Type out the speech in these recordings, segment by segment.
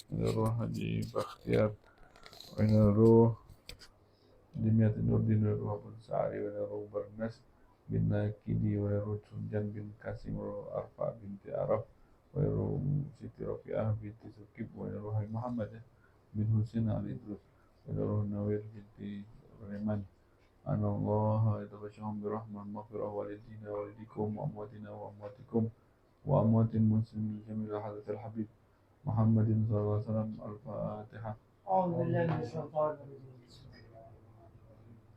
Roh Haji Bakhtiar, Roh Dimyat Nurdin, Roh Abu Sa'ari, Roh Barnas bin Nakidi, Roh Sunjan bin Kasim, Roh Arfa binti Arab, Roh Siti Rafi'ah binti Sukib, Roh Muhammad bin Husin al-Idrus, Roh Nawir binti Reman. أن الله يتبشرهم برحمة مغفرة والدينا والديكم وأمواتنا وأمواتكم وأموات المسلمين الجميع حضرة الحبيب محمد صلى الله عليه وسلم. الفاتحة. أعوذ بالله من الشيطان الرجيم.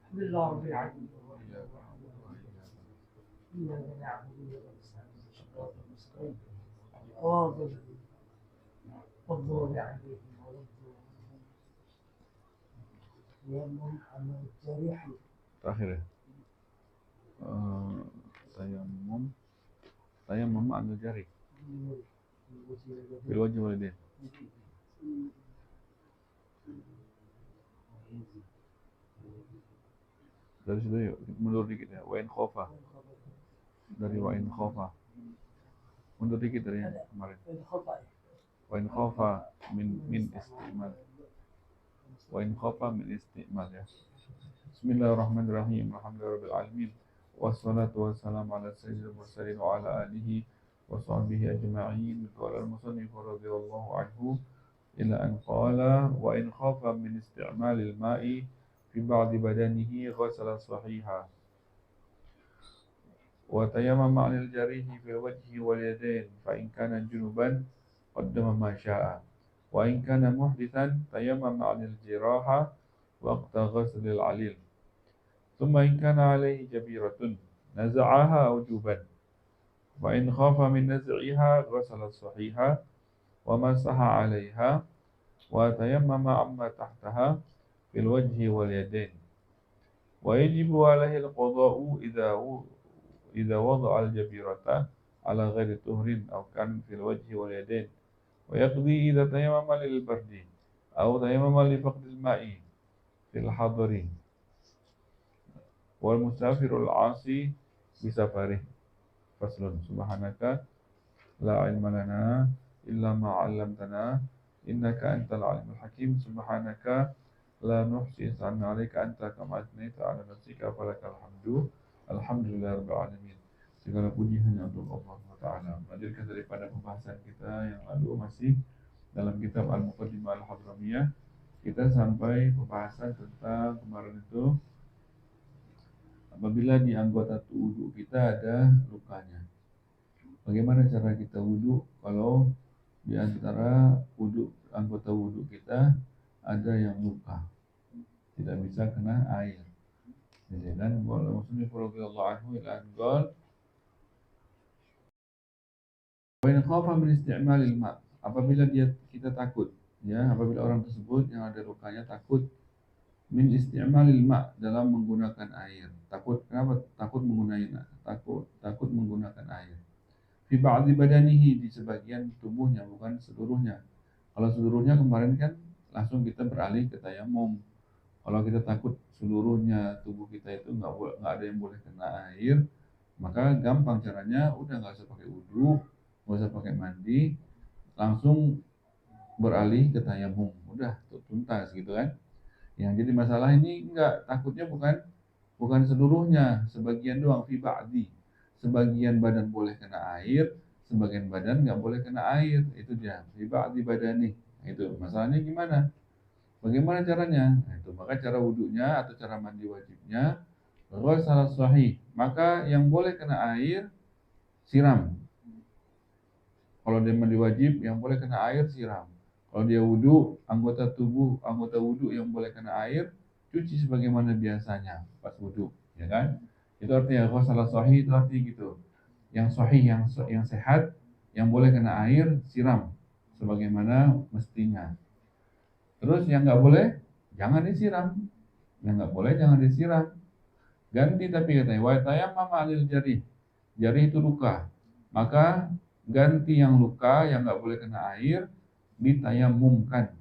الحمد لله رب العالمين. إياك نعبد وإياك نستعين صراط المستقيم صراط الذين المغضوب عليهم ولا الضالين. تيمم على الجريح. Terakhir ya. Tayammum ambil jari. Bil wajhi walidain. Dari situ yuk, mundur dikit ya. Wa in khofa. Dari wa in khofa. Mundur dikit dari yang kemarin. Wa in khofa min istimal. Wa in khofa min istimal ya. Bismillahirrahmanirrahim. Alhamdulillahirabbil alamin. Wassalatu wassalamu ala sayyidil mursalin wa ala alihi wa sahbihi ajma'in. Qala al-musannif radhiyallahu anhu ila an qala wa in khafa min isti'malil ma'i fi ba'di badanihi ghasala sahiha wa tayammama 'anil jarihi fil wajhi wal yadayn fa in kana junuban qaddama ma syaa wa in kana muhdithan tayammama 'anil jiraha waqta ghaslil 'alil thumma in kana 'alayhi jabiratun naza'aha wujuban wa in khafa min naz'iha ghasala sahiha wa masaha 'alayha wa tayammama amma tahtaha fil wajhi wal yadayn wa yajibu alaihi al-qada'u idza wada'a al-jabirata ala ghairi tuhrin aw kan fil wajhi wal yadayn wa yaqdi idza tayammama lil bardi aw tayammama li faqdil ma'i fil hadri wal musafirul 'asi bi safarihi. Faslun. Subhanaka la ilma lana illa ma 'allamtana innaka antal alimul hakim. Subhanaka la nuhsi sanna 'alaika anta kama asnaita 'ala nafsika falakal hamdu. Alhamdulillahirabbil alamin. Segala puji hanya untuk Allah Ta'ala. Melanjutkan daripada pembahasan kita yang lalu masih dalam kitab Al-Muqaddimah Al-Hadramiyah. Kita sampai pembahasan tentang kemarin itu apabila di anggota wudu kita ada lukanya. Bagaimana cara kita wudu kalau di antara anggota wudu kita ada yang luka, tidak bisa kena air. Dan kalau Muslim radhiyallahu anhu ila anqal wa in khafa min isti'malil ma', apabila kita takut, ya, apabila orang tersebut yang ada lukanya takut min isti'malil ma' dalam menggunakan air. Takut kenapa? Takut menggunakan air. Fi ba'di badanihi, di sebagian tubuhnya, bukan seluruhnya. Kalau seluruhnya kemarin kan langsung kita beralih ke tayamum. Kalau kita takut seluruhnya tubuh kita itu nggak ada yang boleh kena air, maka gampang caranya, udah nggak usah pakai wudu, nggak usah pakai mandi, langsung beralih ke tayamum, udah tuntas gitu kan. Yang jadi masalah ini enggak, takutnya bukan seluruhnya, sebagian doang. Fi ba'di, sebagian badan boleh kena air, sebagian badan nggak boleh kena air, itu dia. Fi ba'di badani. Itu masalahnya gimana? Bagaimana caranya? Nah, itu maka cara wudunya atau cara mandi wajibnya ghusl sahih. Maka yang boleh kena air siram. Kalau dia mandi wajib yang boleh kena air siram. Kalau dia wudu, anggota wudu yang boleh kena air cuci sebagaimana biasanya pas wudu, ya kan? Itu artinya ghusl sahih, itu artinya gitu. Yang sahih, yang sehat, yang boleh kena air siram sebagaimana mestinya. Terus yang nggak boleh jangan disiram, yang nggak boleh jangan disiram. Ganti tapi katanya wa tayammama 'alil jari itu luka, maka ganti yang luka yang nggak boleh kena air ditayamumkan.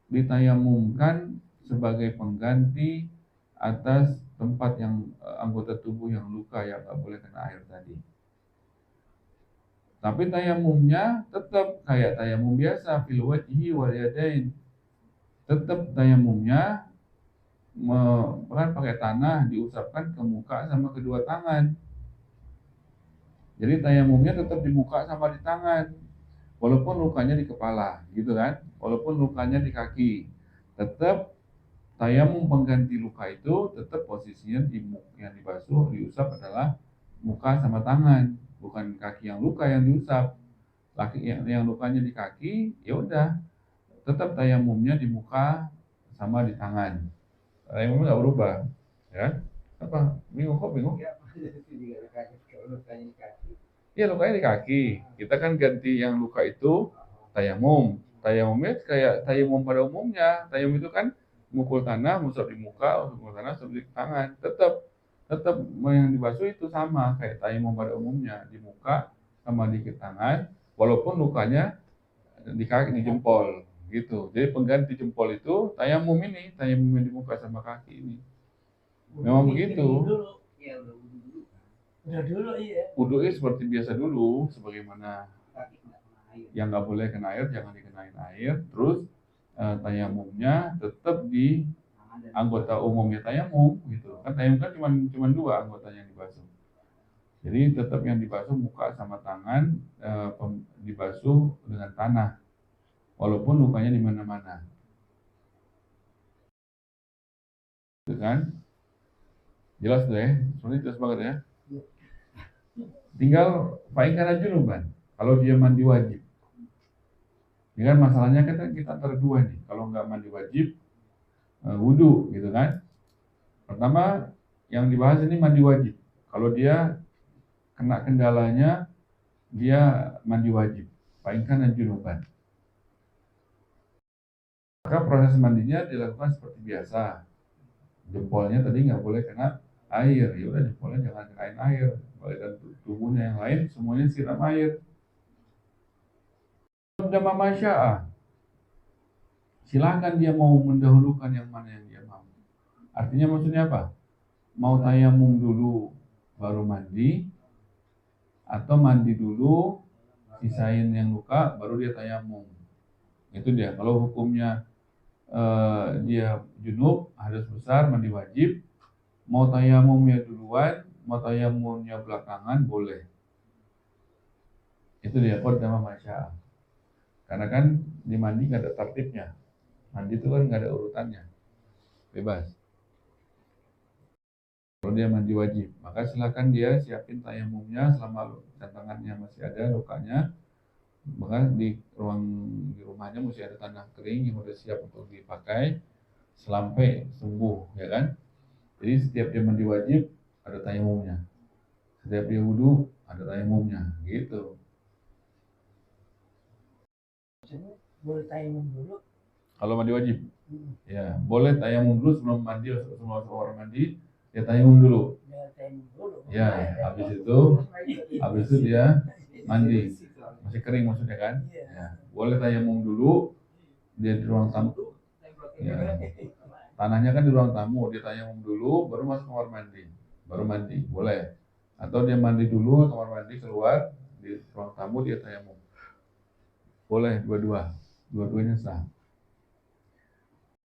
ditayamumkan sebagai pengganti atas tempat yang anggota tubuh yang luka yang nggak boleh kena air tadi. Tapi tayamumnya tetap kayak tayamum biasa, fil wajhi wal yadain. Tetap tayamumnya kan pakai tanah diusapkan ke muka sama kedua tangan. Jadi tayamumnya tetap di muka sama di tangan. Walaupun lukanya di kepala, gitu kan? Walaupun lukanya di kaki, tetap tayamum pengganti luka itu tetap posisinya yang dibasuh, diusap adalah muka sama tangan, bukan kaki yang luka yang diusap. Laki yang lukanya di kaki, ya udah, tetap tayamumnya di muka sama di tangan. Tayamumnya nggak berubah, ya? Apa? Bingung kok bingung? Iya lukanya di kaki. Kita kan ganti yang luka itu tayamum. Tayamumnya kayak tayamum pada umumnya. Tayamum itu kan mukul tanah, musab di muka, mukul tanah, musab di tangan. Tetap yang dibasuh itu sama kayak tayamum pada umumnya, di muka sama di tangan. Walaupun lukanya di kaki, di jempol gitu. Jadi pengganti jempol itu tayamum ini, tayamum yang di muka sama kaki ini. Memang begitu. Udah dulu iya. Wudunya seperti biasa dulu, sebagaimana yang nggak boleh kena air jangan dikenain air. Terus tayamumnya tetap di anggota umumnya tayamum gitu. Kan tayamum kan cuma dua anggotanya yang dibasuh. Jadi tetap yang dibasuh muka sama tangan dibasuh dengan tanah, walaupun lukanya di mana-mana. Gitu kan? Jelas tuh ya? Sebenarnya jelas banget ya. Tinggal fa'inkana junuban, kalau dia mandi wajib. Ini kan masalahnya kita antara dua nih. Kalau nggak mandi wajib, wudu gitu kan. Pertama yang dibahas ini mandi wajib. Kalau dia kena kendalanya, dia mandi wajib. Fa'inkana junuban. Maka proses mandinya dilakukan seperti biasa. Jempolnya tadi nggak boleh kena air. Ya udah jempolnya jangan kenain air. Dan tubuhnya yang lain semuanya siram air. Dama masya'a. Silahkan dia mau mendahulukan yang mana yang dia mau. Artinya maksudnya apa? Mau tayamum dulu baru mandi, atau mandi dulu sisain yang luka baru dia tayamum. Itu dia. Kalau hukumnya dia junub, hadas besar, mandi wajib, mau tayamumnya duluan, mau tayamumnya belakangan boleh. Itu dia qaddama masya'a. Karena kan di mandi nggak ada tertibnya. Mandi itu kan nggak ada urutannya, bebas. Kalau dia mandi wajib, maka silakan dia siapin tayamumnya selama tangannya masih ada lukanya. Maka di rumahnya mesti ada tanah kering yang udah siap untuk dipakai sampai sembuh, ya kan? Jadi setiap dia mandi wajib ada tayamumnya. Setiap dia wudu ada tayamumnya, gitu. Boleh tayamum dulu. Kalau mandi wajib, ya boleh tayamum dulu sebelum mandi, sebelum orang mandi, ya tayamum dulu. Ya, habis itu dia mandi. Masih kering maksudnya kan? Ya, boleh tayamum dulu, dia di ruang tamu. Ya, tanahnya kan di ruang tamu, dia tayamum dulu, baru masuk kamar mandi, baru mandi, boleh. Atau dia mandi dulu, kamar mandi keluar, di ruang tamu dia tayamum. Boleh dua-duanya sah.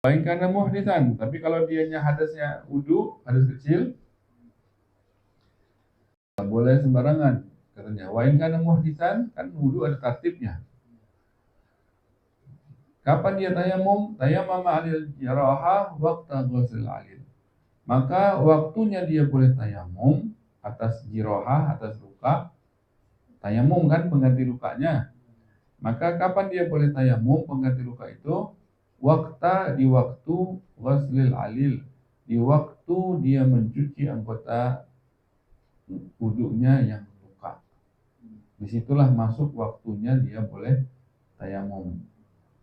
Baik karena muhdisan, tapi kalau dianya hadasnya wudu, hadas kecil, tak boleh sembarangan katanya. Wa in kana muhdisan, kan wudu ada tertibnya. Kapan dia tayamum? Tayammama 'alal jaraha waqta ghusl alil. Maka waktunya dia boleh tayamum atas jiraha, atas luka. Tayamum kan pengganti lukanya. Maka kapan dia boleh tayamum pengganti luka itu? Di waktu ghuslil alil, di waktu dia mencuci anggota wudunya yang luka. Disitulah masuk waktunya dia boleh tayamum.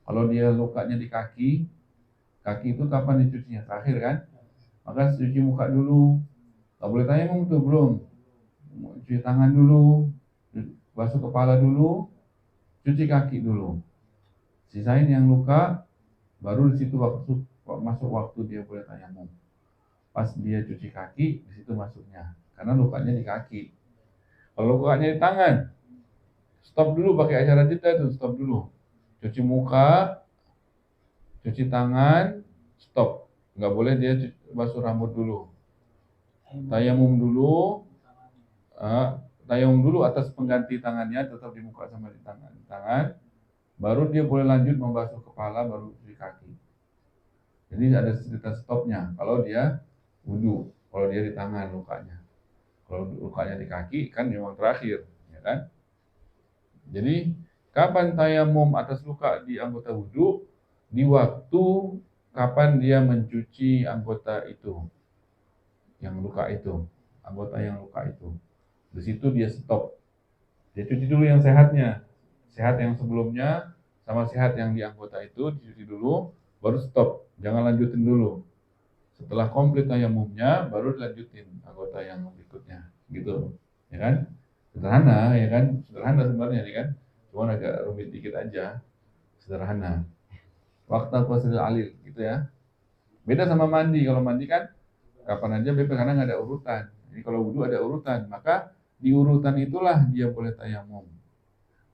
Kalau dia lukanya di kaki itu kapan dicucinya? Terakhir kan? Maka cuci muka dulu. Gak boleh tayamum tuh belum. Cuci tangan dulu, basuh kepala dulu, cuci kaki dulu. Sisain yang luka baru di situ masuk waktu dia boleh tayamum. Pas dia cuci kaki, di situ masuknya. Karena lukanya di kaki. Kalau lukanya di tangan, stop dulu pakai acara jeda itu, stop dulu. Cuci muka, cuci tangan, stop. Nggak boleh dia basuh rambut dulu. Tayamum dulu, tayamum dulu atas pengganti tangannya, tetap di muka sama di tangan. Baru dia boleh lanjut membasuh kepala, baru cuci kaki. Jadi ada cerita stopnya. Kalau dia wudhu, kalau dia di tangan lukanya. Kalau lukanya di kaki kan memang terakhir, ya kan? Jadi kapan tayamum atas luka di anggota wudhu? Di waktu kapan dia mencuci anggota itu, yang luka itu, anggota yang luka itu. Di situ dia stop. Dia cuci dulu yang sehatnya, sehat yang sebelumnya sama sehat yang di anggota itu dicuci dulu, baru stop. Jangan lanjutin dulu. Setelah komplit tayamumnya, baru dilanjutin anggota yang berikutnya, gitu, ya kan? Sederhana, ya kan? Sederhana sebenarnya, ya kan? Cuma agak rumit dikit aja, sederhana. Waktu qaslil alil, gitu ya. Beda sama mandi. Kalau mandi kan kapan aja bebas karena nggak ada urutan. Jadi kalau wudhu ada urutan, maka di urutan itulah dia boleh tayamum.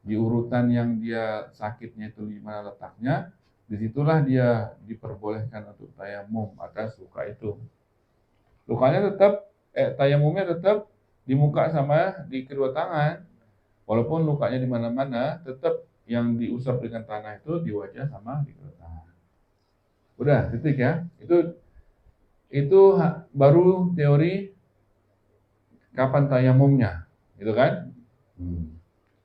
Di urutan yang dia sakitnya itu di mana letaknya, disitulah dia diperbolehkan untuk tayamum atas luka itu. Lukanya tetap, tayamumnya tetap di muka sama di kedua tangan. Walaupun lukanya di mana-mana, tetap yang diusap dengan tanah itu di wajah sama di kedua tangan. Udah, titik ya. Itu baru teori kapan tayamumnya, gitu kan?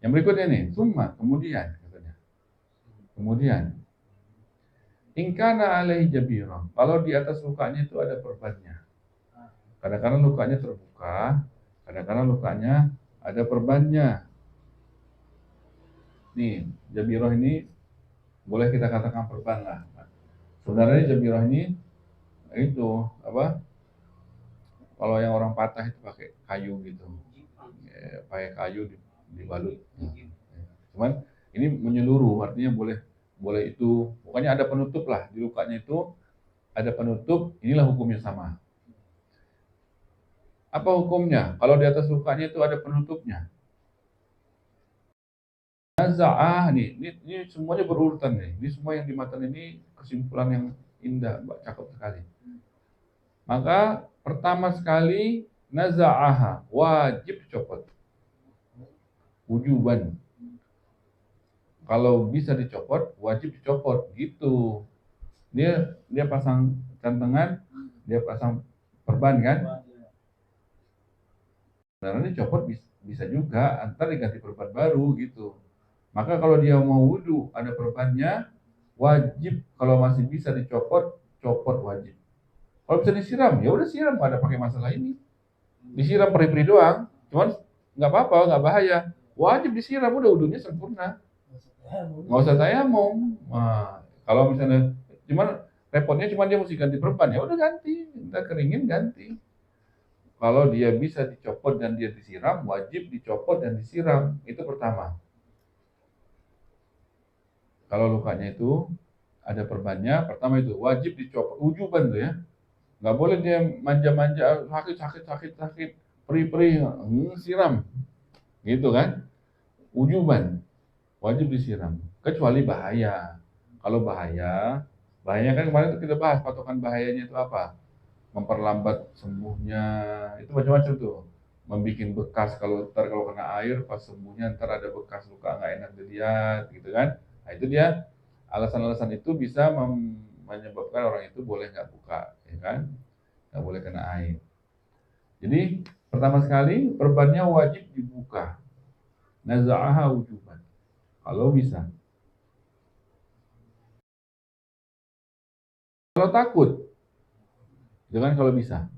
Yang berikutnya nih, summa, kemudian katanya. Kemudian, ingkana alaihi jabirah. Kalau di atas lukanya itu ada perbannya. Kadang-kadang lukanya terbuka, kadang-kadang lukanya ada perbannya. Nih, jabirah ini boleh kita katakan perban lah. Sebenarnya jabirah ini itu apa? Kalau yang orang patah itu pakai kayu gitu, pakai kayu dibalut. Cuman ini menyeluruh, artinya boleh itu, pokoknya ada penutup lah di lukanya itu, ada penutup. Inilah hukumnya sama. Apa hukumnya? Kalau di atas lukanya itu ada penutupnya. Naza'ah nih, ini semuanya berurutan nih. Ini semua yang di matan ini kesimpulan yang indah, cakep sekali. Maka pertama sekali naza'aha, wajib copot. Wujuban. Kalau bisa dicopot, wajib dicopot gitu. Dia pasang cantengan, dia pasang perban kan? Sebenarnya dicopot bisa juga, antar diganti perban baru gitu. Maka kalau dia mau wudhu ada perbannya, wajib. Kalau masih bisa dicopot, copot wajib. Kalau bisa disiram, ya udah siram, nggak ada pakai masalah ini. Disiram perih-perih doang, cuman nggak apa-apa, nggak bahaya. Wajib disiram, udah wudhunya sempurna. Nggak usah tayamum. Nah, kalau misalnya cuman repotnya cuma dia mesti ganti perban, ya udah ganti, kita keringin ganti. Kalau dia bisa dicopot dan dia disiram, wajib dicopot dan disiram. Itu pertama. Kalau lukanya itu ada perbannya, pertama itu wajib dicopot. Wujuban tuh ya. Nggak boleh dia manja-manja, sakit, perih-perih, siram. Gitu kan. Wujuban. Wajib disiram. Kecuali bahaya. Kalau bahaya kan kemarin kita bahas patokan bahayanya itu apa? Memperlambat sembuhnya, itu macam-macam tuh. Membikin bekas, kalau kena air pas sembuhnya ntar ada bekas luka nggak enak dilihat gitu kan. Nah itu dia, alasan-alasan itu bisa menyebabkan orang itu boleh nggak buka, ya kan, nggak boleh kena air. Jadi pertama sekali perbannya wajib dibuka, naza'aha wujuban kalau bisa. Kalau takut, jangan kalau bisa.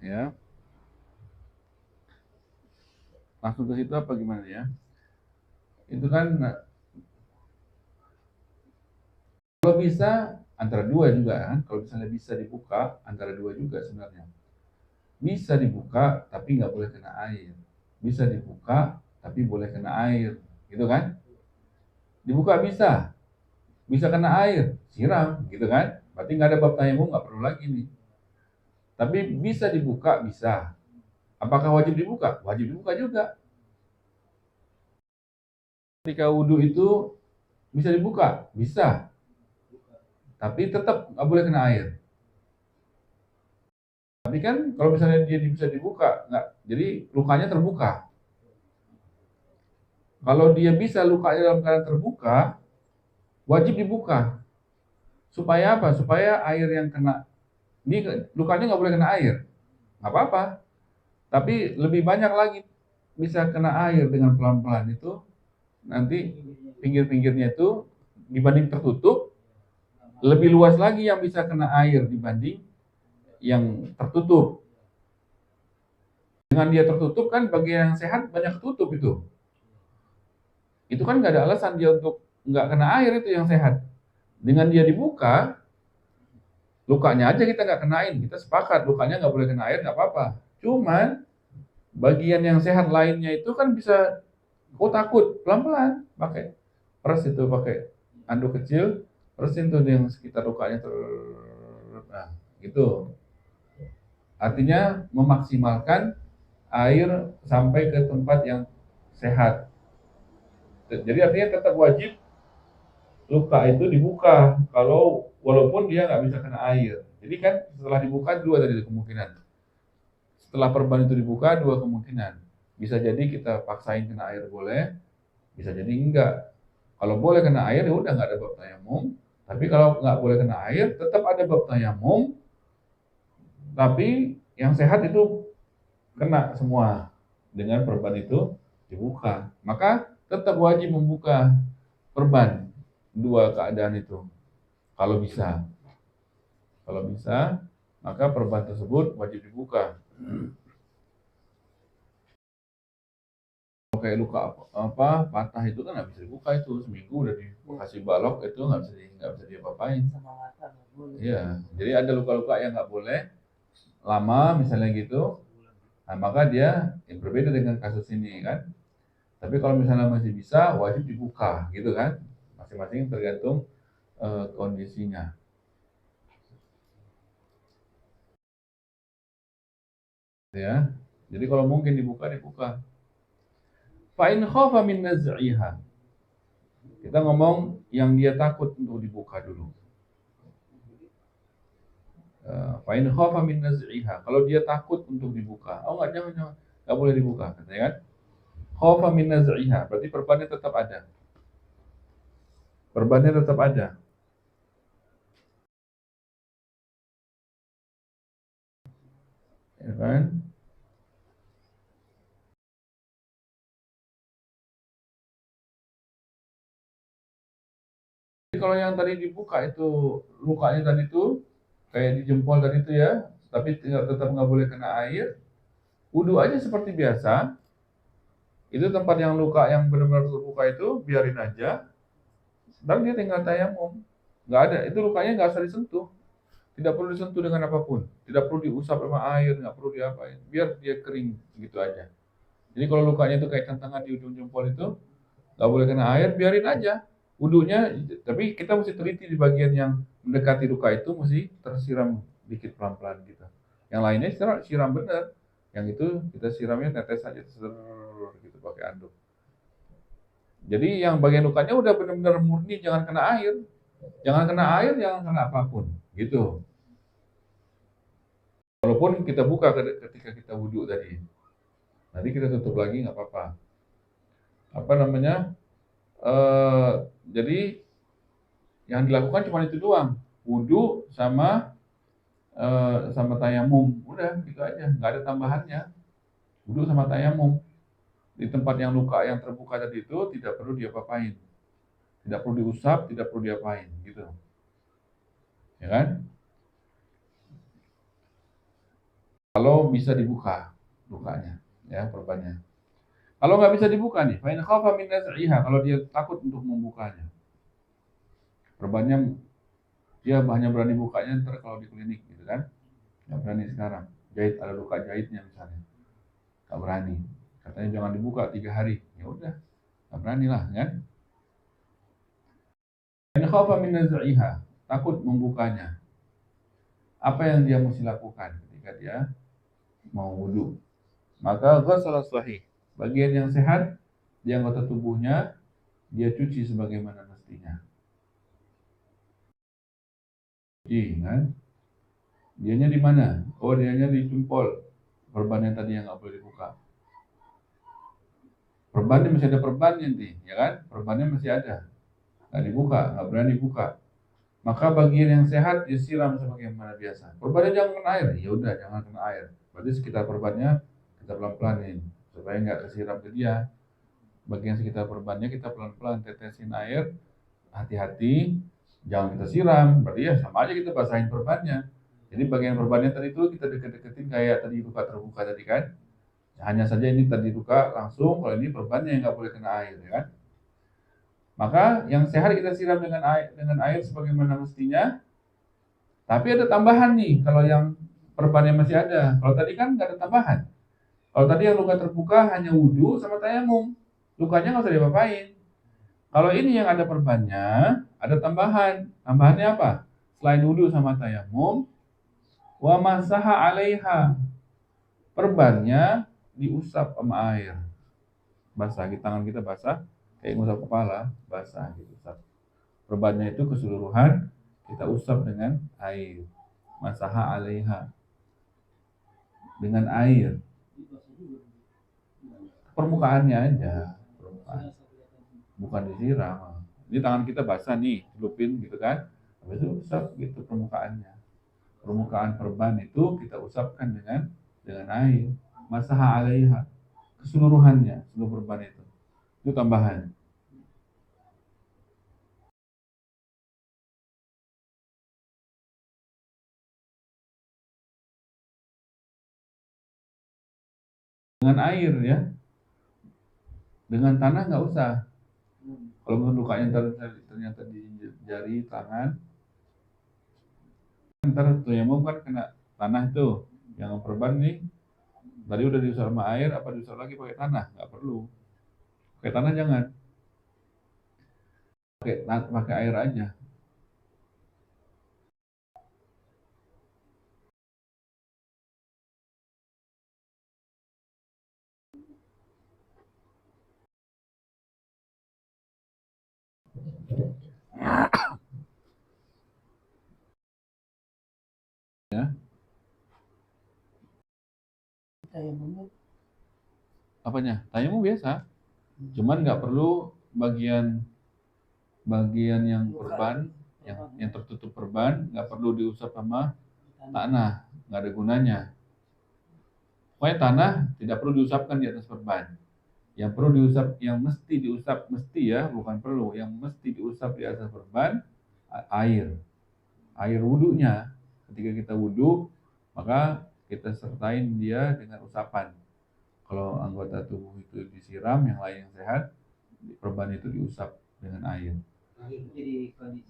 Ya, langsung ke situ apa gimana ya? Itu kan kalau bisa antara dua juga kan, kalau misalnya bisa dibuka antara dua juga sebenarnya. bisa dibuka tapi nggak boleh kena air, bisa dibuka tapi boleh kena air, gitu kan? Dibuka bisa kena air, siram, gitu kan? Berarti nggak ada bab tayamum, nggak perlu lagi nih. Tapi bisa dibuka, bisa. Apakah wajib dibuka? Wajib dibuka juga. Ketika wudhu itu bisa dibuka, bisa. Tapi tetap nggak boleh kena air. Tapi kan kalau misalnya dia bisa dibuka, nggak, jadi lukanya terbuka. Kalau dia bisa lukanya dalam keadaan terbuka, wajib dibuka. Supaya apa? Supaya air yang kena, ini lukanya nggak boleh kena air, nggak apa-apa. Tapi lebih banyak lagi bisa kena air dengan pelan-pelan itu, nanti pinggir-pinggirnya itu dibanding tertutup, lebih luas lagi yang bisa kena air dibanding yang tertutup. Dengan dia tertutup kan bagian yang sehat banyak tertutup itu. Itu kan nggak ada alasan dia untuk nggak kena air itu yang sehat. Dengan dia dibuka, lukanya aja kita nggak kenain. Kita sepakat lukanya nggak boleh kena air, nggak apa-apa. Cuman bagian yang sehat lainnya itu kan bisa, oh takut, pelan-pelan pakai pres itu, pakai anduk kecil, presin tuh yang sekitar lukanya nah, gitu. Artinya memaksimalkan air sampai ke tempat yang sehat. Jadi artinya tetap wajib luka itu dibuka kalau walaupun dia nggak bisa kena air. Jadi kan setelah dibuka dua tadi kemungkinan. Setelah perban itu dibuka dua kemungkinan. Bisa jadi kita paksain kena air boleh, bisa jadi enggak. Kalau boleh kena air ya udah nggak ada bab tayamum. Tapi kalau nggak boleh kena air tetap ada bab tayamum. Tapi yang sehat itu kena semua dengan perban itu dibuka. Maka tetap wajib membuka perban dua keadaan itu. Kalau bisa, kalau bisa, maka perban tersebut wajib dibuka. Kayak luka apa patah itu kan nggak bisa dibuka, itu seminggu udah dikasih balok itu nggak bisa diapa-apain. Iya, jadi ada luka-luka yang nggak boleh lama misalnya gitu. Nah, maka dia yang berbeda dengan kasus ini kan. Tapi kalau misalnya masih bisa, wajib dibuka gitu kan. Masing-masing tergantung kondisinya. Ya. Jadi kalau mungkin dibuka, dibuka. Fa'in khafa min naz'iha. Kita ngomong yang dia takut untuk dibuka dulu. Fa'in khafa min naz'iha. Kalau dia takut untuk dibuka. Oh enggak, jangan. Enggak boleh dibuka, katanya kan. Khafa min naz'iha. Berarti perbannya tetap ada. Perbannya tetap ada. Ya kan? Jadi kalau yang tadi dibuka itu lukanya tadi itu kayak di jempol tadi itu ya, tapi tetap nggak boleh kena air. Wudhu aja seperti biasa. Itu tempat yang luka yang benar-benar terbuka itu biarin aja. Dan dia tinggal tayamum. Nggak ada, itu lukanya nggak usah disentuh. Tidak perlu disentuh dengan apapun. Tidak perlu diusap sama air, nggak perlu diapain. Biar dia kering gitu aja. Jadi kalau lukanya itu kayak tantangan di ujung jempol itu, nggak boleh kena air, biarin aja. Wudhunya, tapi kita mesti teliti di bagian yang mendekati luka itu mesti tersiram dikit pelan-pelan gitu. Yang lainnya siram bener. Yang itu kita siramnya tetes aja gitu pakai anduk. Jadi yang bagian lukanya udah benar-benar murni, jangan kena air. Jangan kena air, jangan kena apapun. Gitu. Walaupun kita buka ketika kita wudhu tadi. Nanti kita tutup lagi nggak apa-apa. Apa namanya? Jadi yang dilakukan cuma itu doang. Wudhu sama tayamum. Udah gitu aja. Nggak ada tambahannya. Wudhu sama tayamum. Di tempat yang luka yang terbuka tadi itu tidak perlu diapa-apain. Tidak perlu diusap, tidak perlu diapain. Gitu. Ya kan? Kalau bisa dibuka lukanya, ya perbannya. Kalau nggak bisa dibuka nih, fa'in khafa min naz'iha, kalau dia takut untuk membukanya. Perbannya dia hanya berani bukanya ntar kalau di klinik gitu kan. Nggak berani sekarang. Jahit, ada luka jahitnya misalnya, nggak berani. Katanya jangan dibuka 3 hari. Ya udah, nggak berani lah kan. In khafa min naz'iha, takut membukanya. Apa yang dia mesti lakukan ketika dia mau wudu? Maka ghasala sahih, bagian yang sehat di anggota tubuhnya dia cuci sebagaimana mestinya. Cuci kan? Dianya di mana? Oh, dianya di jempol. Perbannya tadi yang nggak boleh dibuka. Perbannya masih ada perbannya nih, ya kan? Perbannya masih ada, nggak dibuka, nggak berani buka. Maka bagian yang sehat disiram sebagaimana biasa. Perbannya jangan kena air, ya udah jangan kena air. Berarti sekitar perbannya kita pelan-pelanin supaya nggak kesiram ke dia. Bagian sekitar perbannya kita pelan-pelan tetesin air, hati-hati, jangan kita siram. Berarti ya sama aja kita basahin perbannya. Jadi bagian perbannya tadi itu kita deket-deketin kayak tadi luka terbuka tadi kan. Hanya saja ini tadi luka langsung, kalau ini perbannya yang nggak boleh kena air, ya kan? Maka yang sehat kita siram dengan air sebagaimana mestinya. Tapi ada tambahan nih, kalau yang perbannya masih ada. Kalau tadi kan nggak ada tambahan. Kalau tadi yang luka terbuka hanya wudhu sama tayamum, lukanya nggak usah diapa-apain. Kalau ini yang ada perbannya, ada tambahan. Tambahannya apa? Selain wudhu sama tayamum, wa masaha 'alaiha. Perbannya diusap sama air. Basah, di tangan kita basah, kayak ngusap kepala, basah gitu. Usap. Perbannya itu keseluruhan kita usap dengan air. Masaha 'alaiha. Dengan air. Permukaannya aja, permukaan. Bukan disiram. Ini tangan kita basah nih, celupin gitu kan. Habis itu usap gitu permukaannya. Permukaan perban itu kita usapkan dengan air. Masaha 'alaiha. Keseluruhannya, seluruh perban itu. Itu tambahan. Dengan air ya. Dengan tanah nggak usah. Kalau lukanya ternyata di jari, tangan, ntar tayamum kan kena tanah itu. Yang perban nih, tadi udah diusap sama air, apa diusap lagi pakai tanah? Nggak perlu. Pakai tanah jangan. Pakai air aja. Ya. Tayamum Apanya? Tayamum biasa. Cuman nggak perlu bagian yang perban, yang tertutup perban, nggak perlu diusap sama tanah, nggak ada gunanya. Pokoknya tanah tidak perlu diusapkan di atas perban. Yang perlu diusap, yang mesti diusap, mesti ya, bukan perlu, yang mesti diusap di atas perban air. Air wudhunya. Ketika kita wudhu, maka kita sertain dia dengan usapan. Kalau anggota tubuh itu disiram, yang lain yang sehat, perban itu diusap dengan air.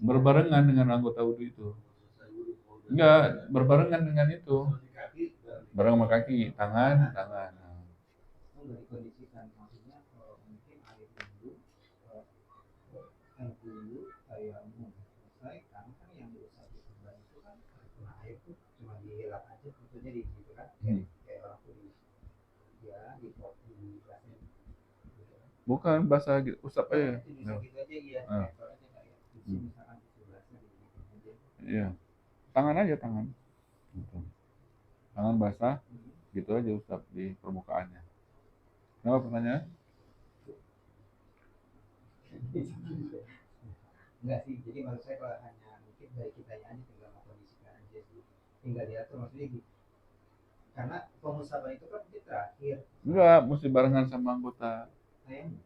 Berbarengan dengan anggota wudhu itu. Enggak, berbarengan dengan itu. Bareng sama kaki, tangan. Bukan basah gitu, usap aja. Nah. Iya, tangan aja tangan. Gitu. Tangan basah, gitu aja usap di permukaannya. Kenapa pertanyaan? Enggak sih, jadi maksud saya kalau hanya mungkin dari kita aja tinggal mengkondisikan aja sih, tinggal diatur maksudnya gitu. Karena pemusaban itu kan di terakhir. Enggak, mesti barengan sama anggota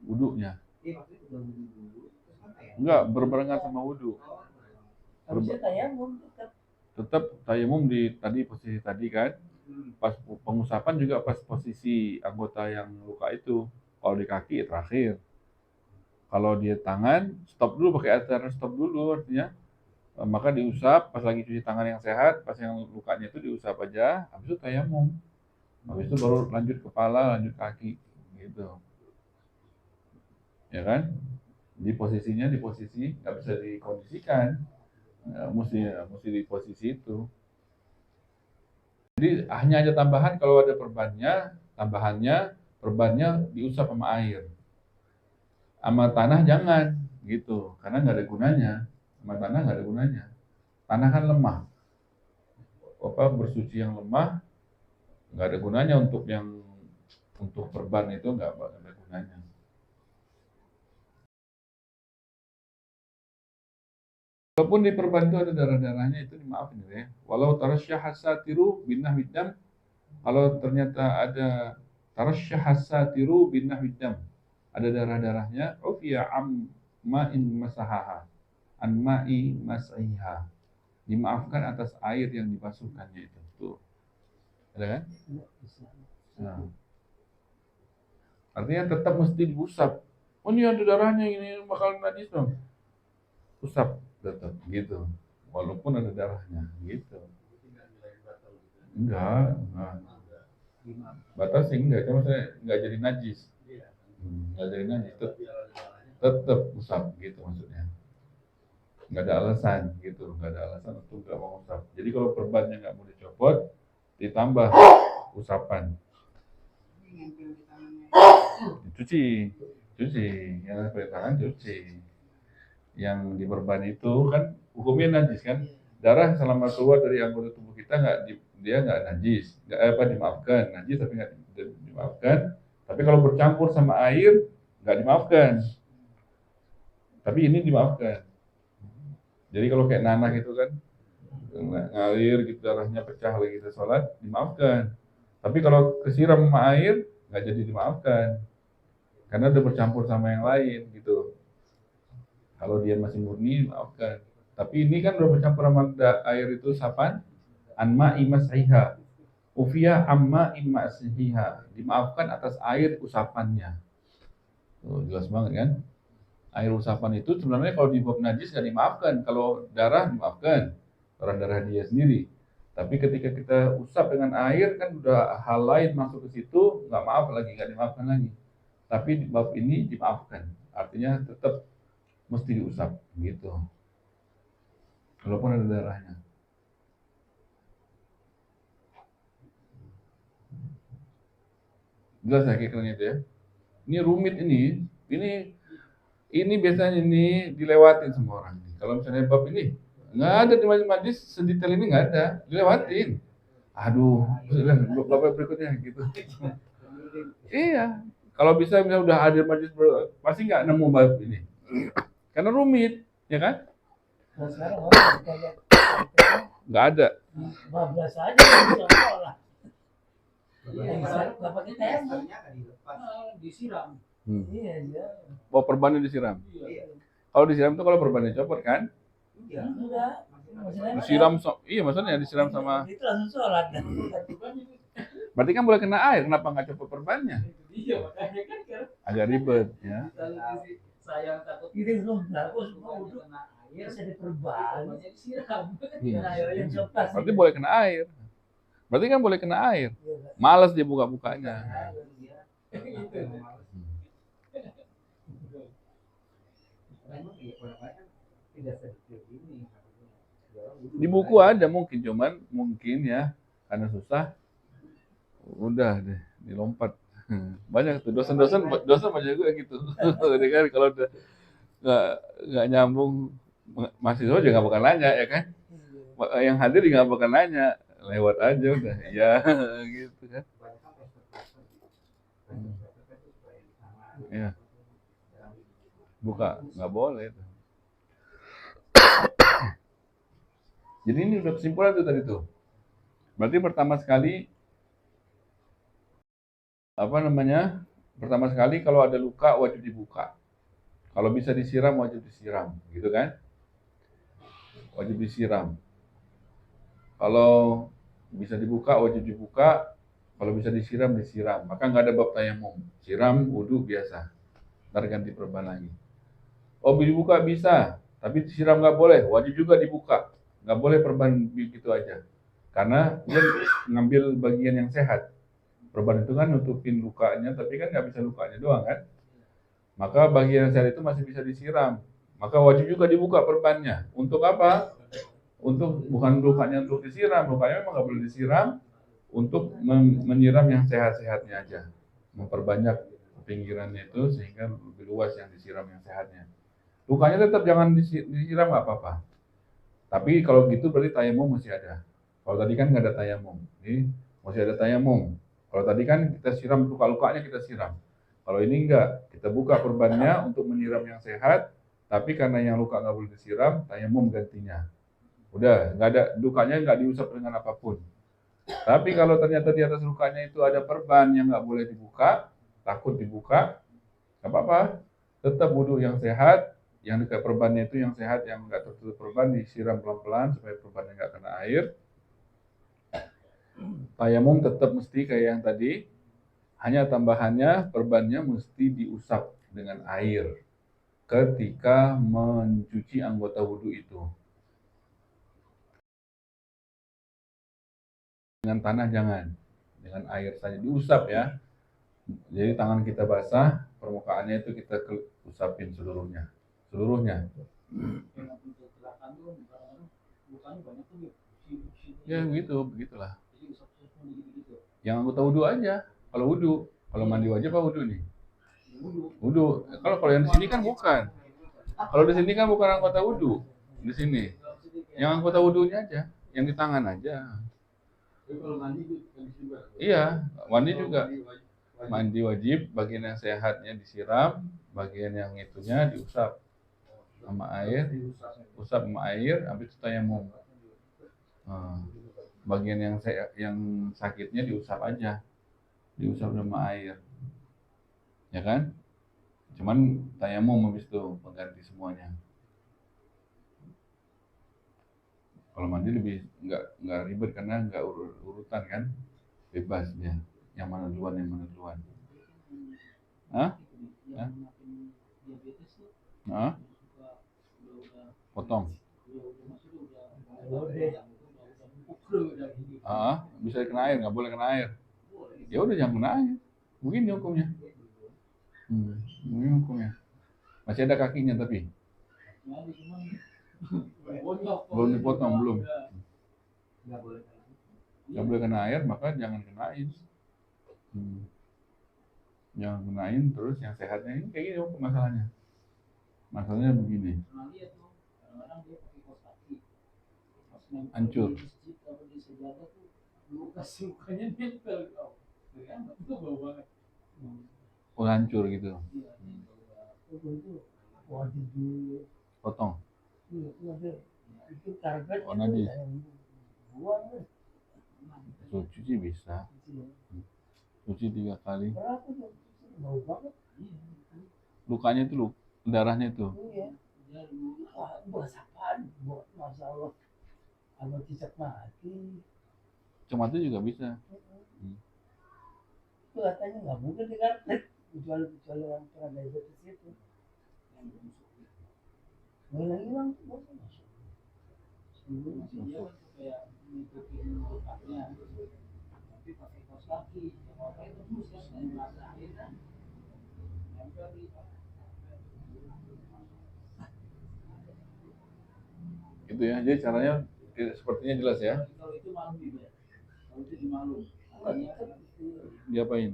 wudhunya. Iya maksudnya udah wudhu dulu, terus kan Enggak, berbarengan sama wudhu. harusnya tayamum Tetap tayamum di tadi posisi tadi kan. Pas pengusapan juga pas posisi anggota yang luka itu. Kalau di kaki ya terakhir. Kalau dia tangan, stop dulu pakai acara stop dulu artinya maka diusap pas lagi cuci tangan yang sehat, pas yang lukanya itu diusap aja, habis itu tayamum. Habis itu baru lanjut kepala, lanjut kaki gitu. Ya kan? Di posisinya di posisi nggak bisa dikondisikan. Mesti di posisi itu. Jadi hanya ada tambahan kalau ada tambahannya perbannya diusap sama air. Sama tanah jangan gitu, karena nggak ada gunanya. Sama tanah nggak ada gunanya. Tanah kan lemah. Bersuci yang lemah nggak ada gunanya untuk perban itu nggak ada gunanya. Walaupun di perban itu ada darah-darahnya itu dimaafin ya. Walau tarasyah satiru binnah widdam, kalau ternyata ada tarasyah satiru binnah widdam, ada darah-darahnya, ufiya ma'in masahaha, an ma'i mas'iha, dimaafkan atas air yang dibasuhkannya itu. Tuh. Ada kan? Nah. Artinya tetap mesti diusap. Oh ini ada darahnya, ini bakal najis dong. Usap tetap gitu. Walaupun ada darahnya gitu. Enggak. Batas sih enggak, cuma saya enggak jadi najis. Enggak jadi najis, tetap usap gitu maksudnya. Enggak ada alasan gitu, enggak ada alasan untuk enggak mau usap. Jadi kalau perbannya enggak mau dicopot, ditambah usapan. Cuci, yang pakai tangan cuci. Yang diperban itu kan hukumnya najis kan, darah selama keluar dari anggota tubuh kita dia nggak najis, dimaafkan, najis tapi nggak dimaafkan. Tapi kalau bercampur sama air nggak dimaafkan, tapi ini dimaafkan. Jadi kalau kayak nanah gitu kan ngalir gitu, darahnya pecah lagi kita sholat, dimaafkan. Tapi kalau kesiram sama air nggak jadi dimaafkan, karena udah bercampur sama yang lain gitu. Kalau dia masih murni, maafkan. Tapi ini kan udah bercampur sama air itu sapan, anma imasaiha, ufia amma imasaiha, dimaafkan atas air usapannya. Tuh, jelas banget kan? Air usapan itu sebenarnya kalau dibuat najis nggak dimaafkan. Kalau darah dimaafkan, darah dia sendiri. Tapi ketika kita usap dengan air kan udah hal lain masuk ke situ, nggak maaf lagi, nggak dimaafkan lagi. Tapi di bab ini dimaafkan, artinya tetap mesti diusap gitu. Walaupun ada darahnya. Jelas ya kira-kira itu ya. Ini rumit ini biasanya ini dilewatin semua orang. Kalau misalnya bab ini nggak ada di majlis sedetail ini nggak ada, dilewatin. Aduh, bab berikutnya gitu. Iya, kalau bisa misalnya udah hadir majlis pasti nggak nemu bab ini, karena rumit, ya kan? Nah, sekarang orang kayak Nggak ada. bablas aja bisa sekolah. Nggak pakai tembok. Disiram. Iya, iya. Oh, perbannya disiram. Iya. Kalau disiram itu kalau perbannya copot kan? Iya. Enggak. Disiram iya maksudnya disiram sama. Itu langsung sholat. Berarti kan boleh kena air, kenapa nggak copot perbannya? Iya, makanya kan Agak ribet ya. saya takut gitu loh, bagus mau udah air bisa diperban, disiram. Air yang sopas. Berarti boleh kena air. Berarti kan boleh kena air. Malas dia buka-bukanya. Di buku ada mungkin, cuman mungkin ya karena susah, udah deh dilompat. Banyak tuh dosen banyak juga gitu. Jadi kan kalau udah nggak nyambung, mahasiswa juga nggak bakal nanya ya kan. Yang hadir juga nggak bakal nanya, lewat aja udah ya gitu kan. Ya buka nggak boleh tuh. Jadi ini udah kesimpulan tuh tadi tuh. Berarti pertama sekali pertama sekali kalau ada luka wajib dibuka. Kalau bisa disiram wajib disiram, gitu kan? Wajib disiram. Kalau bisa dibuka wajib dibuka. Kalau bisa disiram disiram. Maka nggak ada bab tayamum. Siram wudhu biasa. Ntar ganti perban lagi. Oh dibuka bisa. Tapi disiram nggak boleh, wajib juga dibuka. Nggak boleh perban begitu aja. Karena dia ngambil bagian yang sehat. Perban itu kan nutupin lukanya, tapi kan nggak bisa lukanya doang kan. Maka bagian yang sehat itu masih bisa disiram. Maka wajib juga dibuka perbannya. Untuk apa? Untuk bukan lukanya untuk disiram, lukanya memang nggak boleh disiram. Untuk menyiram yang sehat-sehatnya aja. Memperbanyak pinggirannya itu sehingga lebih luas yang disiram yang sehatnya. Lukanya tetap jangan disiram nggak apa-apa. Tapi kalau gitu berarti tayamum masih ada. Kalau tadi kan nggak ada tayamum, ini masih ada tayamum. Kalau tadi kan kita siram luka-lukanya kita siram. Kalau ini enggak, kita buka perbannya untuk menyiram yang sehat. Tapi karena yang luka nggak boleh disiram, tayamum gantinya. Udah, nggak ada lukanya nggak diusap dengan apapun. Tapi kalau ternyata di atas lukanya itu ada perban yang nggak boleh dibuka, takut dibuka, nggak apa-apa. Tetap wudhu yang sehat, yang dekat perbannya itu yang sehat, yang nggak tertutup perban disiram pelan-pelan supaya perbannya nggak kena air. Tayamum tetap mesti kayak yang tadi, hanya tambahannya perbannya mesti diusap dengan air ketika mencuci anggota wudhu itu. Dengan tanah jangan, dengan air saja diusap ya. Jadi tangan kita basah, permukaannya itu kita usapin seluruhnya. Ya begitu, begitulah. Yang anggota wudhu aja. Kalau mandi wajib apa wudhu nih? Wudhu. Kalau yang di sini kan bukan. Kalau di sini kan bukan anggota wudhu. Di sini. Yang anggota wudhunya aja, yang di tangan aja. Iya, mandi juga. Mandi wajib, bagian yang sehatnya disiram, bagian yang itunya diusap sama air, habis itu tayamum. Bagian yang sakitnya diusap aja, diusap sama air, ya kan? Cuman tayamum habis itu mengganti semuanya. Kalau mandi lebih nggak ribet karena nggak urutan kan, bebas dia. Yang mana duluan. Hah? Hah? Potong. Bisa kena air, nggak boleh kena air. Ya udah jangan kena air. Begini hukumnya. Begini hukumnya. Masih ada kakinya tapi. Belum dipotong, belum. Nggak boleh kena air, maka jangan kena air. Jangan kenain, terus yang sehatnya ini kayak gini hukum masalahnya. Masalahnya begini. Hancur. Oh hancur gitu. Potong. Oh nanti. Cuci bisa. Cuci 3 kali. Lukanya itu darahnya itu. Masalah. Kalau cicak mati. Cemati juga bisa. Itu katanya nggak mungkin dikarpet kecuali orang pernah diabetes itu. Nggak hilang tuh masuk. Sebelumnya dia kayak ngikutin lukanya, tapi pakai kaos kaki. Apa itu khusus yang merasain kan? Gitu ya. Jadi caranya sepertinya jelas ya. Kalau itu malu juga. Kalau itu dimalu. Diapain?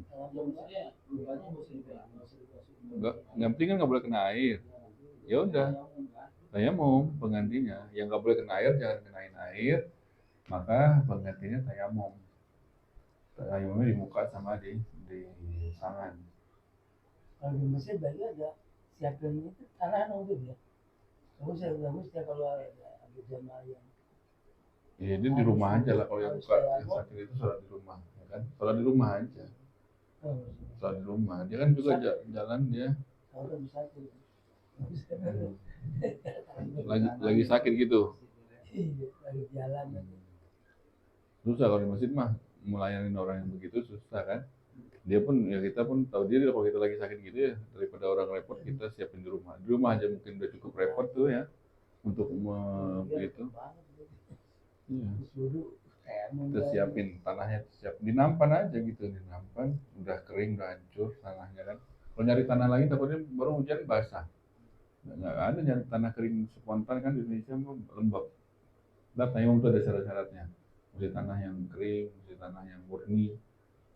Enggak, yang penting kan nggak boleh kena air. Ya udah, tayamum penggantinya. Yang nggak boleh kena air jangan kenain air, maka penggantinya tayamum. Tayamumnya di muka sama di tangan. Kalau di Mesir bagi ada siapkan itu tanah nunggu ya. Bagus ya kalau ada jamaah yang. Ya dia di rumah aja lah kalau yang buka yang sakit itu sholat di rumah, ya kan? Sholat di rumah aja. Sholat di rumah. Dia kan juga jalan dia. Lagi sakit gitu. Lagi jalan. Susah kalau di masjid mah melayani orang yang begitu susah kan. Dia pun ya kita pun tahu diri kalau kita lagi sakit gitu ya, daripada orang repot kita siapin di rumah. Di rumah aja mungkin udah cukup repot tuh ya. untuk itu. Iya. Kita siapin tanahnya, siap dinampan aja gitu, dinampan, udah kering, udah hancur tanahnya kan. Kalau nyari tanah lagi takutnya baru hujan basah. Nggak ada nyari tanah kering spontan kan di Indonesia lembab. Nah, tayamum itu ada syarat-syaratnya. Mesti tanah yang kering, mesti tanah yang murni,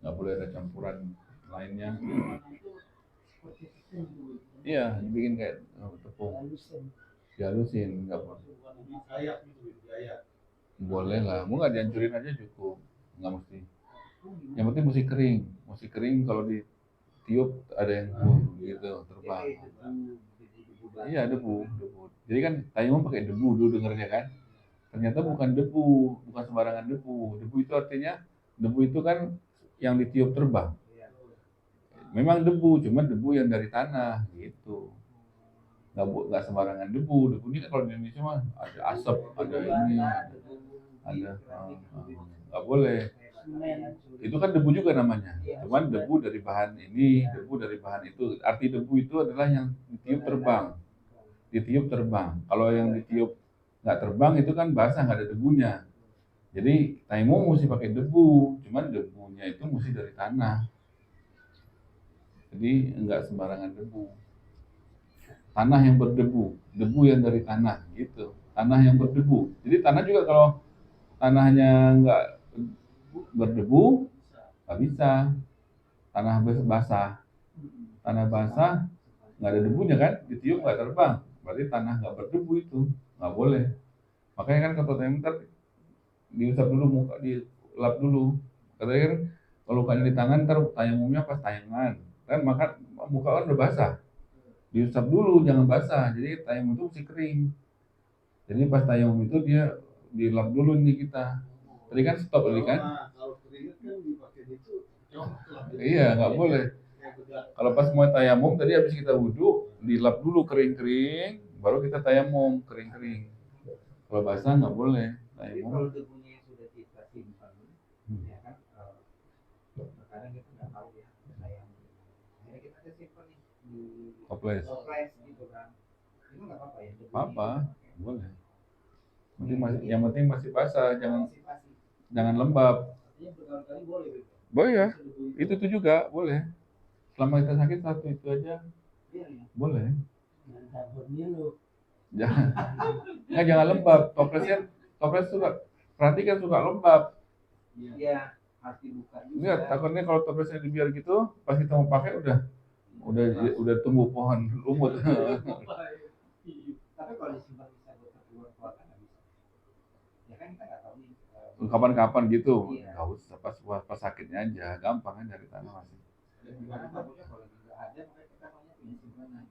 nggak boleh ada campuran lainnya. Iya, dibikin kayak tepung, dihalusin, nggak boleh. Boleh lah, mau nggak dihancurin aja cukup, nggak mesti. Yang penting mesti kering kalau ditiup ada yang gitu terbang. Iya debu. Jadi kan tayamum pakai debu dulu dengernya kan. Ternyata bukan debu, bukan sembarangan debu. Debu itu artinya debu itu kan yang ditiup terbang. Memang debu, cuma debu yang dari tanah gitu. Nggak sembarangan debu. Debu ini kan kalau di Indonesia mah ada asap, ada ini, ada nggak boleh. Itu kan debu juga namanya. Cuman debu dari bahan ini, debu dari bahan itu. Arti debu itu adalah yang ditiup terbang. Ditiup terbang. Kalau yang ditiup nggak terbang itu kan basah, nggak ada debunya. Jadi tayamum mesti pakai debu, cuman debunya itu mesti dari tanah. Jadi nggak sembarangan debu. Tanah yang berdebu, debu yang dari tanah gitu. Tanah yang berdebu. Jadi tanah juga kalau tanahnya nggak berdebu, nggak bisa. Tanah basah, tanah basah nggak ada debunya kan, ditiup nggak terbang. Berarti tanah nggak berdebu itu nggak boleh. Makanya kan kata tayamum diusap dulu muka, dilap dulu. Katanya kan kalau lukanya di tangan ntar tayamumnya pas tayangan kan, maka muka kan udah basah, diusap dulu jangan basah, jadi tayamum itu mesti kering. Jadi pas tayamum itu dia dilap dulu nih kita. Tadi kan stop tadi kan. Kalau keringat kan dipakai itu. Iya nggak boleh. Kalau pas mau tayamum tadi habis kita wudhu dilap dulu kering-kering, baru kita tayamum kering-kering. Kalau basah nggak boleh Jadi tayamum. kalau debunya sudah kita simpan, ya kan, kadang kita nggak tahu ya, yang akhirnya kita ada simpan nih di Toples. toples gitu kan, itu nggak apa-apa ya? Apa? Boleh. Yang penting masih basah, jangan lembab. Artinya berkali-kali boleh gitu. Boleh ya, itu tuh juga boleh. Selama kita sakit satu itu aja Iya ya. boleh. Jangan takut lu. Jangan lembab. Toples suka, perhatikan suka lembab. Iya, harus dibuka juga. Enggak, takutnya kalau toplesnya dibiar gitu, pas kita mau pakai udah tumbuh pohon lumut. Tapi kalau disimpan bisa buat keluar kan nggak bisa. Ya kan kita nggak tahu nih. Kapan-kapan gitu, Iya. nggak usah pas sakitnya aja, gampang kan dari tanah masih. Karena takutnya kalau nggak ada, makanya kita banyak punya simpanan.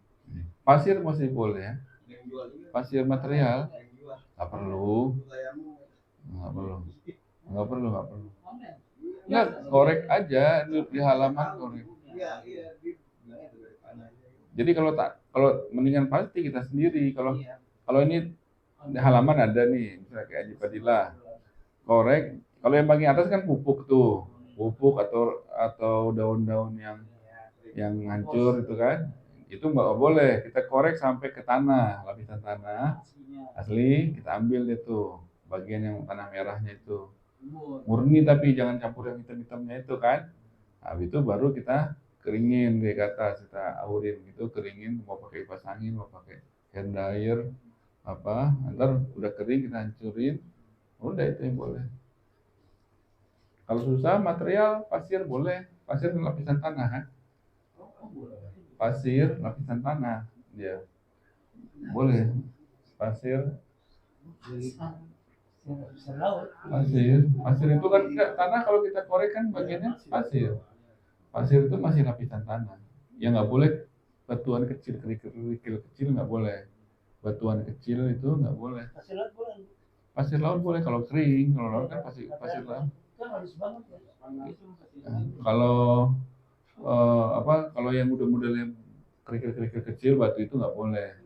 Pasir masih boleh ya, Yang jual juga. pasir material Yang jual. nggak perlu, Tayamum. nggak perlu, nggak perlu. Online. Nggak, korek aja di halaman korek. Iya, iya. Bilangnya dari tanahnya. Jadi kalau mendingan pasti kita sendiri. Kalau Iya. ini di halaman ada nih, misalnya kayak Haji Fadilah, korek. Kalau yang bagian atas kan pupuk tuh, pupuk atau daun-daun yang hancur itu kan, itu nggak boleh. Kita korek sampai ke tanah, lapisan tanah asli kita ambil itu bagian yang tanah merahnya itu murni, tapi jangan campur yang hitam-hitamnya itu kan. Habis itu baru kita keringin di atas, kita aurin gitu, keringin, mau pakai kipas angin, mau pakai hand dryer apa, ntar udah kering kita hancurin, udah itu yang boleh. Kalau susah material pasir boleh, pasir lapisan tanah kan, pasir lapisan tanah dia boleh, pasir itu kan tanah, kalau kita korek kan bagiannya pasir itu masih lapisan tanah. Ya nggak boleh batuan kecil, kerikil kecil nggak boleh, batuan kecil itu nggak boleh. Pasir laut boleh. Pasir laut boleh kalau kering, kalau laut kan pasir laut. Kan halus banget ya. Kalau kalau yang modelnya kerikil kecil, batu itu nggak boleh.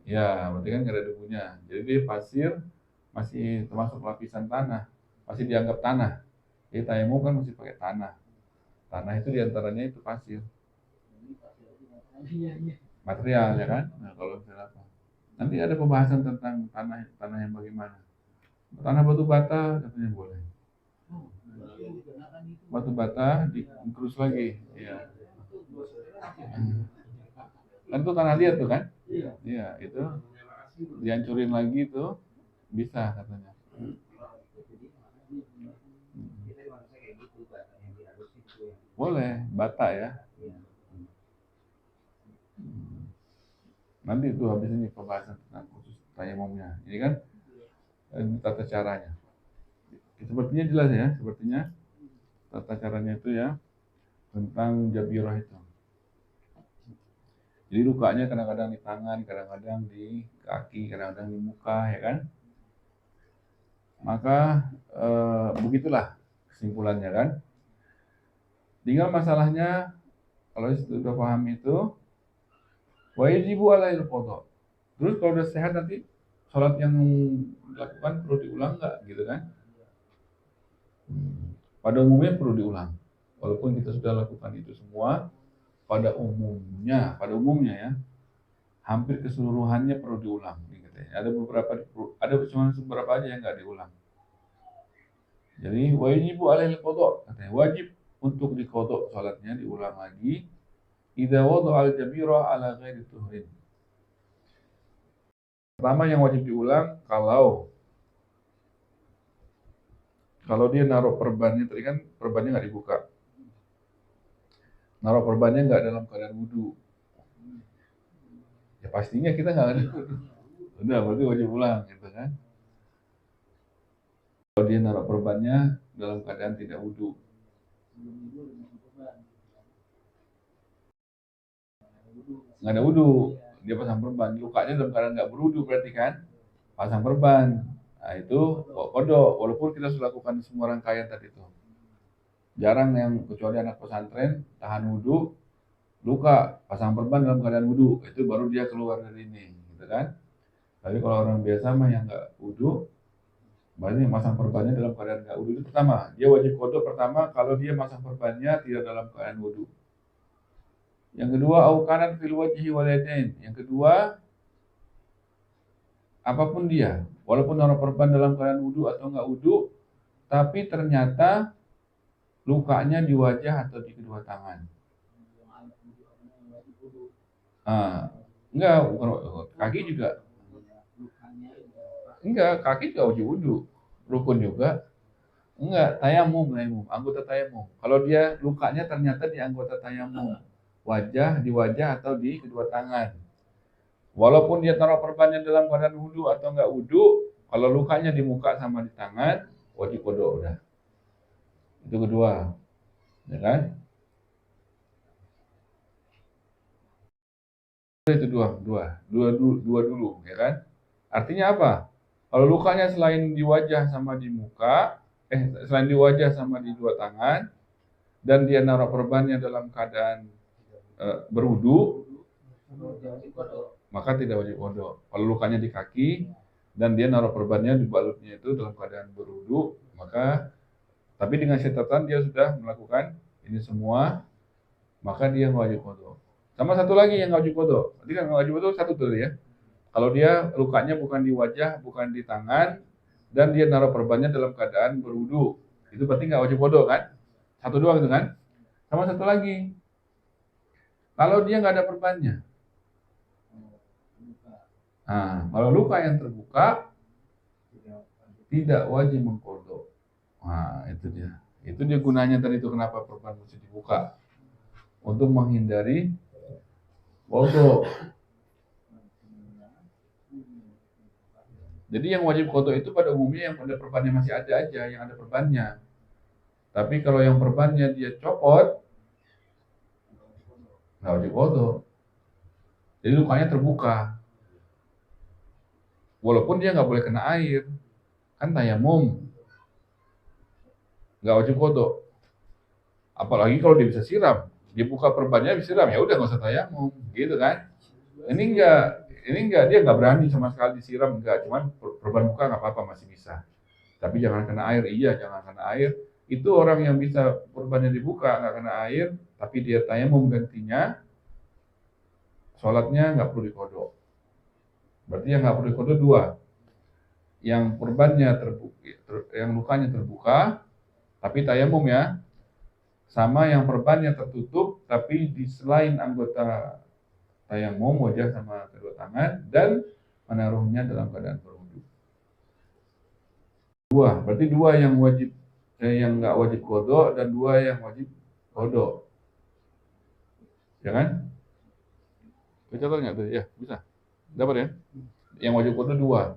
Ya, berarti kan nggak ada debunya. Jadi pasir masih termasuk lapisan tanah, masih dianggap tanah. Jadi tayamum kan masih pakai tanah. Tanah itu diantaranya itu pasir. Material ya kan? Nah, kalau misalnya apa? Nanti ada pembahasan tentang tanah yang bagaimana. Tanah batu bata katanya boleh. Batu bata digerus lagi, ya. Kan itu tanah dia tuh kan? Iya, itu dihancurin lagi tuh bisa katanya. Boleh, bata ya. Nanti itu habis ini pembahasan tentang khusus tayamumnya. Ini kan tata caranya. Sepertinya jelas ya, sepertinya tata caranya itu ya tentang jabirah itu. Jadi lukanya kadang-kadang di tangan, kadang-kadang di kaki, kadang-kadang di muka, ya kan? Maka begitulah kesimpulannya kan. Tinggal masalahnya kalau sudah paham itu, wajibu alaihil qadha. Terus kalau udah sehat nanti sholat yang dilakukan perlu diulang nggak gitu kan? Pada umumnya perlu diulang. Walaupun kita sudah lakukan itu semua, pada umumnya ya, hampir keseluruhannya perlu diulang. Ada cuma beberapa aja yang nggak diulang. Jadi wajibu alaihil qadha, katanya wajib untuk diqadha salatnya, diulang lagi. Idza wada'a al-jabira ala ghairi tuhrin. Pertama yang wajib diulang kalau dia naruh perbannya, tadi kan perbannya nggak dibuka. Naruh perbannya nggak dalam keadaan wudu. Ya pastinya kita nggak ada wudu. Udah berarti wajib ulang gitu kan. Kalau dia naruh perbannya dalam keadaan tidak wudu. Nggak ada wudu, dia pasang perban, lukanya dalam keadaan nggak berwudu berarti kan, pasang perban. Nah itu kodok, walaupun kita sudah lakukan semua rangkaian tadi itu. Jarang yang kecuali anak pesantren tahan wudu, luka, pasang perban dalam keadaan wudu, itu baru dia keluar dari ini, gitu kan. Tapi kalau orang biasa mah yang nggak wudu, berarti masang perbannya dalam keadaan nggak wudu itu pertama, dia wajib kodok pertama kalau dia masang perbannya tidak dalam keadaan wudu. Yang kedua, aukanan fil wajhi wal yadain. Yang kedua, apapun dia, walaupun naruh perban dalam keadaan wudu atau nggak wudu, tapi ternyata lukanya di wajah atau di kedua tangan. Enggak, kaki juga. Enggak, kaki juga wajib wudu. Rukun juga. Enggak, tayamum, anggota tayamum. Kalau dia lukanya ternyata di anggota tayamum, di wajah atau di kedua tangan. Walaupun dia taruh perbannya dalam keadaan wudu atau enggak wudu, kalau lukanya di muka sama di tangan, wajib kodok udah. Itu kedua, ya kan? Itu dua dulu, ya kan? Artinya apa? Kalau lukanya selain di wajah sama di muka, selain di wajah sama di dua tangan, dan dia naruh perbannya dalam keadaan berwudu, maka tidak wajib kodok. Kalau lukanya di kaki dan dia naruh perbannya di balutnya itu dalam keadaan berwudu, maka tapi dengan catatan dia sudah melakukan ini semua, maka dia wajib kodok. Sama satu lagi yang wajib kodok. Tadi kan wajib kodok satu tuh ya. Kalau dia lukanya bukan di wajah, bukan di tangan, dan dia naruh perbannya dalam keadaan berwudu, itu berarti nggak wajib kodok kan? Satu doang itu kan? Sama satu lagi, kalau dia nggak ada perbannya, nah, kalau luka yang terbuka tidak wajib mengkodok. Nah, itu dia. Itu dia gunanya tadi itu kenapa perban mesti dibuka untuk menghindari kodok. Jadi yang wajib kodok itu pada umumnya yang pada perbannya masih ada aja, yang ada perbannya. Tapi kalau yang perbannya dia copot, nggak wajib kodok. Jadi lukanya terbuka. Walaupun dia nggak boleh kena air, kan tayamum, nggak wajib kodok. Apalagi kalau dia bisa siram, dia buka perbannya bisa siram, ya udah nggak usah tayamum, gitu kan? Ini enggak, dia nggak berani sama sekali disiram, enggak, cuman perban buka nggak apa-apa masih bisa. Tapi jangan kena air, iya jangan kena air. Itu orang yang bisa perbannya dibuka nggak kena air, tapi dia tayamum gantinya, sholatnya nggak perlu dikodok. Berarti yang nggak perlu qada 2. Yang korbannya yang lukanya terbuka, tapi tayamum ya. Sama yang perbannya tertutup, tapi di selain anggota tayamum, wajah sama kedua tangan, dan menaruhnya dalam keadaan berwudu. 2, berarti 2 yang wajib, yang nggak wajib qada dan 2 yang wajib qada. Ya kan? Bisa nggak tuh? Ya, bisa. Dapat ya? Yang wajib qada 2.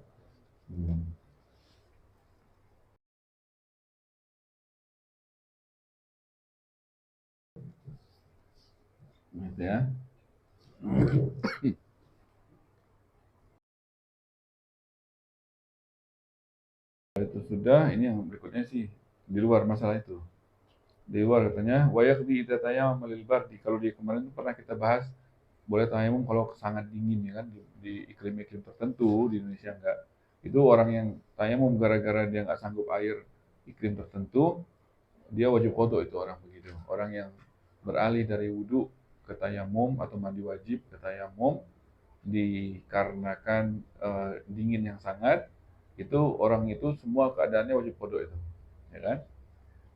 Gitu ya. Itu sudah, ini yang berikutnya sih di luar masalah itu. Di luar katanya, wa yaqdi idza tayammama lil bardi. Kalau di kemarin pernah kita bahas boleh tayamum kalau sangat dingin ya kan, di iklim-iklim tertentu, di Indonesia enggak. Itu orang yang tayamum gara-gara dia enggak sanggup air iklim tertentu, dia wajib qada itu orang begitu. Orang yang beralih dari wudu ke tayamum atau mandi wajib ke tayamum dikarenakan dingin yang sangat, itu orang itu semua keadaannya wajib qada itu. Ya kan?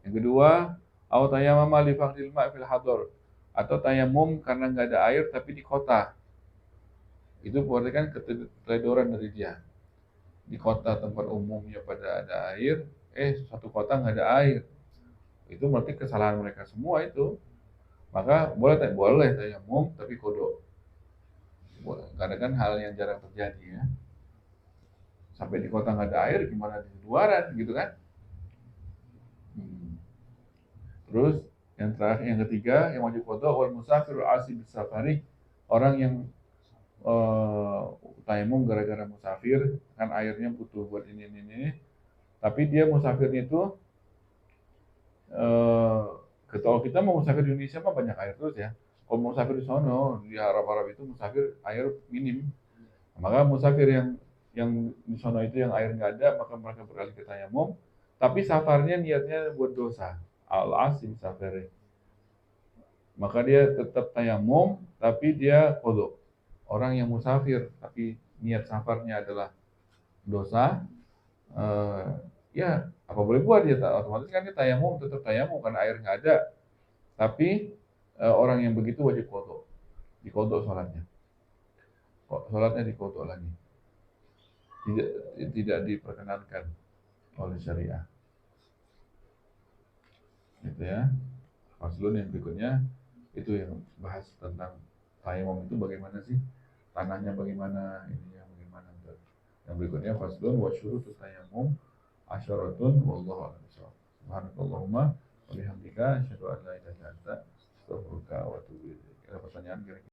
Yang kedua, au tayammama li faqdil ma' fil hadar, atau tayamum karena nggak ada air tapi di kota. Itu berarti kan keteledoran dari dia. Di kota tempat umumnya pada ada air, suatu kota nggak ada air. Itu berarti kesalahan mereka semua itu. Maka boleh tayamum tapi qada. Karena kan hal yang jarang terjadi ya. Sampai di kota nggak ada air, gimana di luaran gitu kan? Terus yang terakhir, yang ketiga, yang wajib qada wal musafir asi bisafari, orang yang tayamum gara-gara musafir, kan airnya butuh buat ini. Tapi dia musafirnya itu kalau kita mau musafir di Indonesia mah banyak air terus ya. Kalau musafir di sono, di Arab-Arab itu musafir air minim. Maka musafir yang di sono itu yang air nggak ada, maka mereka beralih ke tayamum. Tapi safarnya niatnya buat dosa. Al-asim safari. Maka dia tetap tayamum, tapi dia qada. Orang yang musafir, tapi niat safarnya adalah dosa, ya apa boleh buat dia, otomatis kan dia tayamum, tetap tayamum karena air nggak ada. Tapi orang yang begitu wajib qada, diqada sholatnya. Sholatnya diqada lagi. Tidak diperkenankan oleh syariah. Gitu ya. Faslun yang berikutnya itu yang bahas tentang tayamum itu bagaimana sih, tanahnya bagaimana, ininya bagaimana. Yang berikutnya faslun wa syurutut tayammum asyaratun wallahu a'lam bishawab. Subhanakallahumma wa bihamdika asyhadu an la ilaha illa anta astaghfiruka wa atubu ilaik. Ada pertanyaan kira-kira?